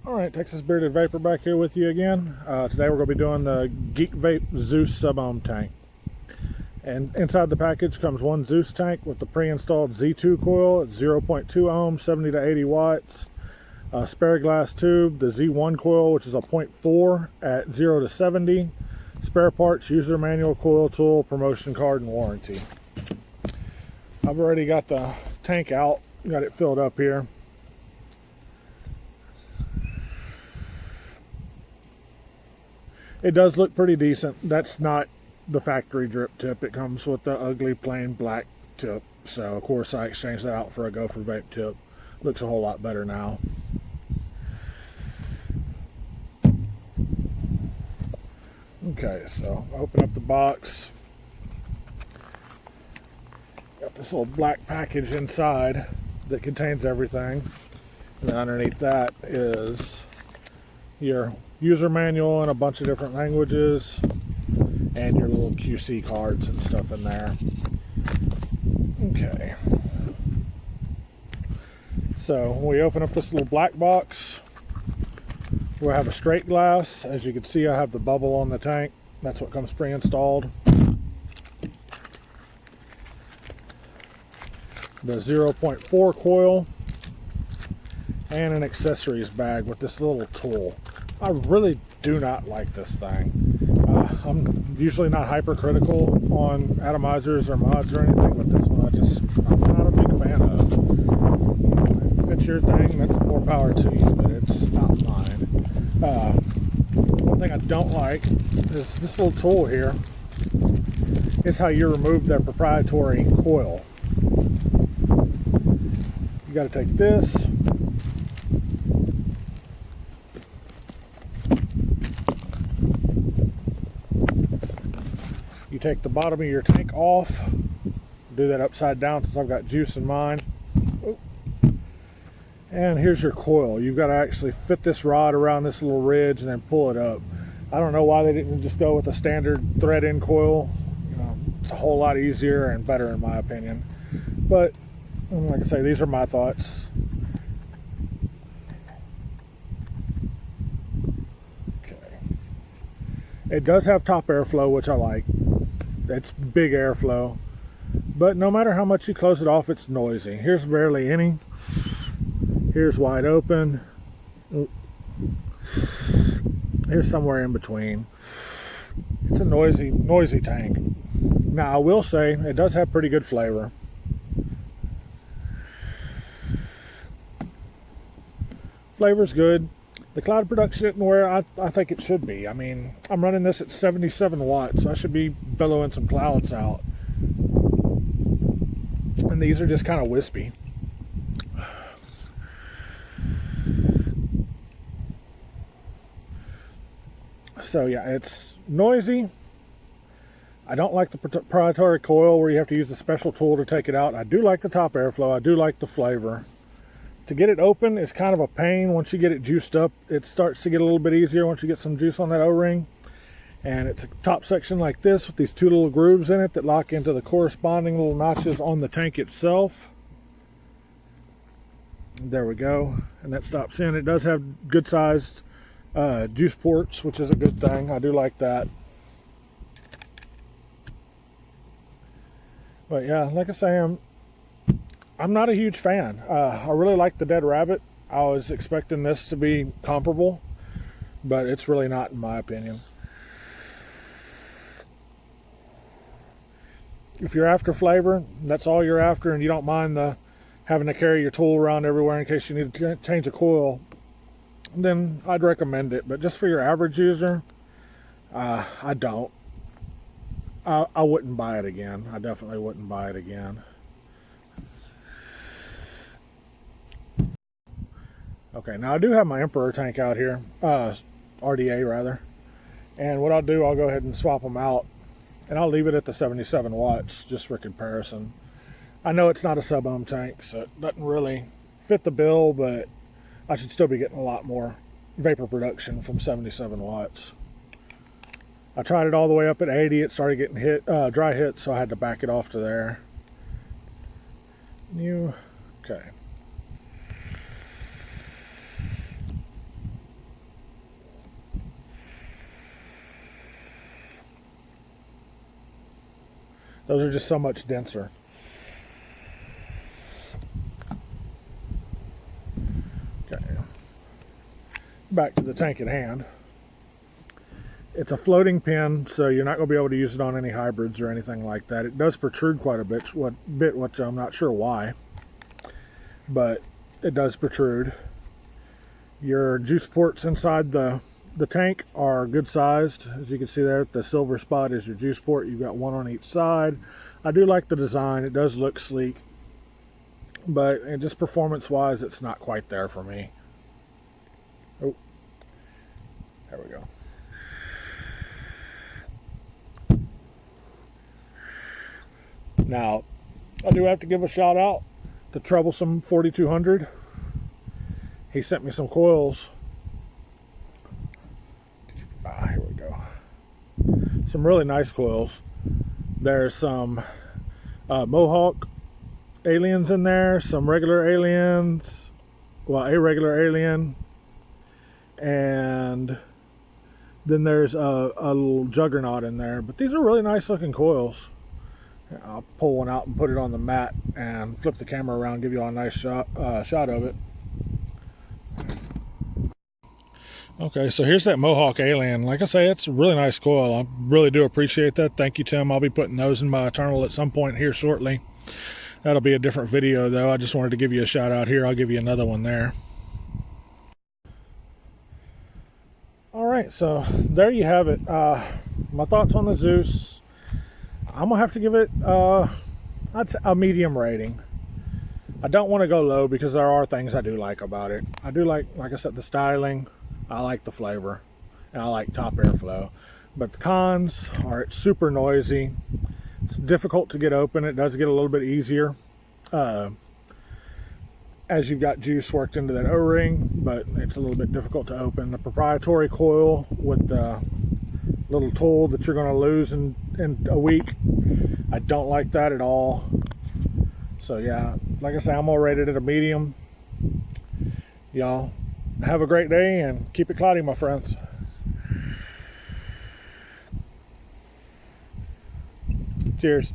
Alright, Texas Bearded Vapor back here with you again. Today we're going to be doing the Geekvape Zeus subohm tank. And inside the package comes one Zeus tank with the pre-installed Z2 coil at 0.2 ohm, 70 to 80 watts. A spare glass tube, the Z1 coil, which is a 0.4 at 0 to 70. Spare parts, user manual, coil tool, promotion card, and warranty. I've already got the tank out, got it filled up here. It does look pretty decent. That's not the factory drip tip. It comes with the ugly plain black tip. So of course I exchanged that out for a Gopher Vape tip. Looks a whole lot better now. Okay, so open up the box. Got this little black package inside that contains everything. And then underneath that is your user manual in a bunch of different languages and your little QC cards and stuff in there. Okay, so when we open up this little black box, we'll have a straight glass. As you can see, I have the bubble on the tank. That's what comes pre-installed. The 0.4 coil and an accessories bag with this little tool. I really do not like this thing. I'm usually not hypercritical on atomizers or mods or anything, but this one I'm not a big fan of. If it's your thing, that's more power to you, but it's not mine. One thing I don't like is this little tool here. It's how you remove that proprietary coil. You got to take this. You take the bottom of your tank off. Do that upside down since I've got juice in mine. And here's your coil. You've got to actually fit this rod around this little ridge and then pull it up. I don't know why they didn't just go with a standard thread-in coil. It's a whole lot easier and better in my opinion. But like I say, these are my thoughts. Okay. It does have top airflow, which I like. It's big airflow, but no matter how much you close it off, it's noisy. Here's barely any. Here's wide open. Here's somewhere in between. It's a noisy tank. Now I will say it does have pretty good flavor. Flavor's good. The cloud production isn't where I think it should be. I mean, I'm running this at 77 watts. I should be billowing some clouds out. And these are just kind of wispy. So yeah, it's noisy. I don't like the proprietary coil where you have to use a special tool to take it out. I do like the top airflow. I do like the flavor. To get it open is kind of a pain. Once you get it juiced up, it starts to get a little bit easier once you get some juice on that O-ring. And it's a top section like this with these two little grooves in it that lock into the corresponding little notches on the tank itself. There we go. And that stops in. It does have good sized juice ports, which is a good thing. I do like that. But yeah, like I say, I'm not a huge fan. I really like the Dead Rabbit. I was expecting this to be comparable, but it's really not in my opinion. If you're after flavor, that's all you're after, and you don't mind having to carry your tool around everywhere in case you need to change a coil, then I'd recommend it. But just for your average user, I don't. I wouldn't buy it again. I definitely wouldn't buy it again. Okay, now I do have my Emperor tank out here, RDA rather, and what I'll do, I'll go ahead and swap them out, and I'll leave it at the 77 watts just for comparison. I know it's not a sub-ohm tank, so it doesn't really fit the bill, but I should still be getting a lot more vapor production from 77 watts. I tried it all the way up at 80, it started getting dry hits, so I had to back it off to there. Okay. Those are just so much denser. Okay. Back to the tank at hand. It's a floating pin, so you're not going to be able to use it on any hybrids or anything like that. It does protrude quite a bit, which I'm not sure why, but it does protrude. Your juice ports inside the tank are good sized. As you can see there, the silver spot is your juice port. You've got one on each side. I do like the design. It does look sleek, but just performance wise, it's not quite there for me. Oh, there we go. Now, I do have to give a shout out to Troublesome 4200. He sent me some coils. Here we go. Some really nice coils. There's some Mohawk aliens in there, some regular aliens, well, a regular alien, and then there's a little juggernaut in there. But these are really nice looking coils. I'll pull one out and put it on the mat and flip the camera around, give you all a nice shot of it. Okay, so here's that Mohawk alien. Like I say, it's a really nice coil. I really do appreciate that. Thank you, Tim. I'll be putting those in my Eternal at some point here shortly. That'll be a different video, though. I just wanted to give you a shout out here. I'll give you another one there. All right, so there you have it. My thoughts on the Zeus. I'm gonna have to give it I'd say a medium rating. I don't want to go low because there are things I do like about it. I do like I said, the styling. I like the flavor, and I like top airflow. But the cons are it's super noisy. It's difficult to get open. It does get a little bit easier as you've got juice worked into that O-ring, but it's a little bit difficult to open. The proprietary coil with the little tool that you're going to lose in a week, I don't like that at all. So yeah, like I say, I'm gonna rate it at a medium. Y'all have a great day and keep it cloudy, my friends. Cheers.